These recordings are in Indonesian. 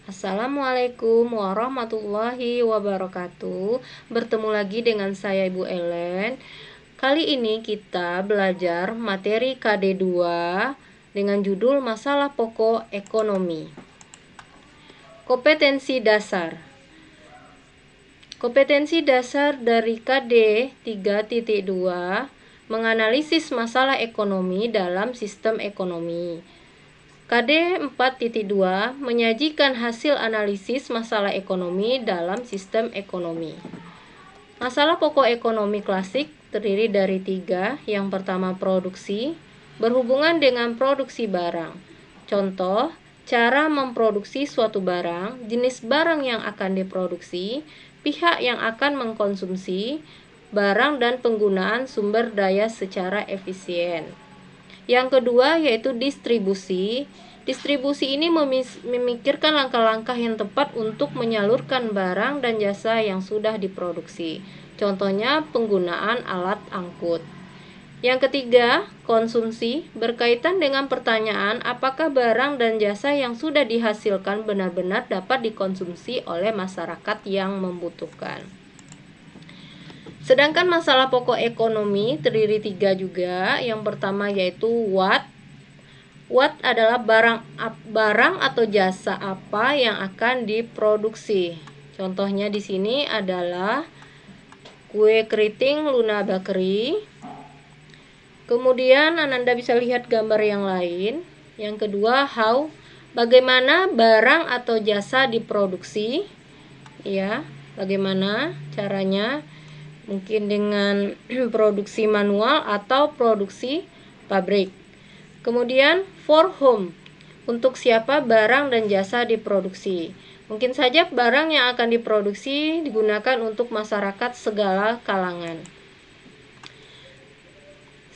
Assalamualaikum warahmatullahi wabarakatuh. Bertemu lagi dengan saya Ibu Ellen. Kali ini kita belajar materi KD2 dengan judul Masalah Pokok Ekonomi. Kompetensi dasar. Kompetensi dasar dari KD 3.2 menganalisis masalah ekonomi dalam sistem ekonomi. KD 4.2 menyajikan hasil analisis masalah ekonomi dalam sistem ekonomi. Masalah pokok ekonomi klasik terdiri dari 3. Yang pertama, produksi, berhubungan dengan produksi barang. Contoh, cara memproduksi suatu barang, jenis barang yang akan diproduksi, pihak yang akan mengkonsumsi barang, dan penggunaan sumber daya secara efisien. Yang kedua yaitu distribusi. Distribusi ini memikirkan langkah-langkah yang tepat untuk menyalurkan barang dan jasa yang sudah diproduksi. Contohnya penggunaan alat angkut. Yang ketiga, konsumsi, berkaitan dengan pertanyaan apakah barang dan jasa yang sudah dihasilkan benar-benar dapat dikonsumsi oleh masyarakat yang membutuhkan. Sedangkan masalah pokok ekonomi terdiri 3 juga. Yang pertama yaitu what. What adalah barang atau jasa apa yang akan diproduksi. Contohnya di sini adalah kue keriting Luna Bakery. Kemudian Ananda bisa lihat gambar yang lain. Yang kedua, how, bagaimana barang atau jasa diproduksi. Ya, bagaimana caranya? Mungkin dengan produksi manual atau produksi pabrik. Kemudian for whom, untuk siapa barang dan jasa diproduksi. Mungkin saja barang yang akan diproduksi digunakan untuk masyarakat segala kalangan.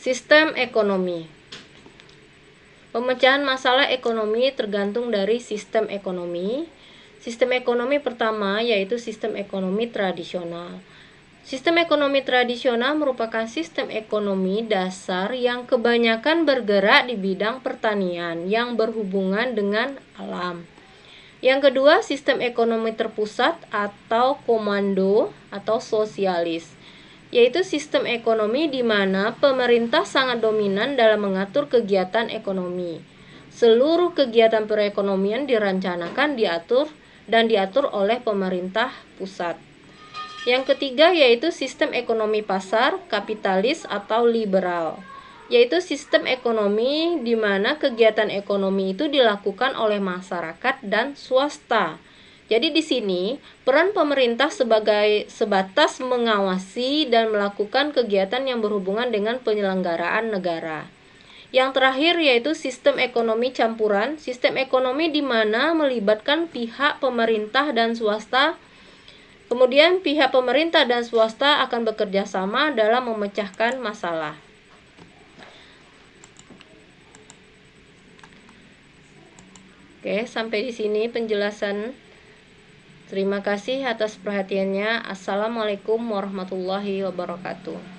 Sistem ekonomi. Pemecahan masalah ekonomi tergantung dari sistem ekonomi. Sistem ekonomi pertama yaitu sistem ekonomi tradisional. Sistem ekonomi tradisional merupakan sistem ekonomi dasar yang kebanyakan bergerak di bidang pertanian yang berhubungan dengan alam. Yang kedua, sistem ekonomi terpusat atau komando atau sosialis, yaitu sistem ekonomi di mana pemerintah sangat dominan dalam mengatur kegiatan ekonomi. Seluruh kegiatan perekonomian direncanakan, diatur oleh pemerintah pusat. Yang ketiga yaitu sistem ekonomi pasar, kapitalis atau liberal, yaitu sistem ekonomi di mana kegiatan ekonomi itu dilakukan oleh masyarakat dan swasta. Jadi di sini peran pemerintah sebatas mengawasi dan melakukan kegiatan yang berhubungan dengan penyelenggaraan negara. Yang terakhir yaitu sistem ekonomi campuran, sistem ekonomi di mana melibatkan pihak pemerintah dan swasta. Kemudian pihak pemerintah dan swasta akan bekerja sama dalam memecahkan masalah. Oke, sampai di sini penjelasan. Terima kasih atas perhatiannya. Assalamualaikum warahmatullahi wabarakatuh.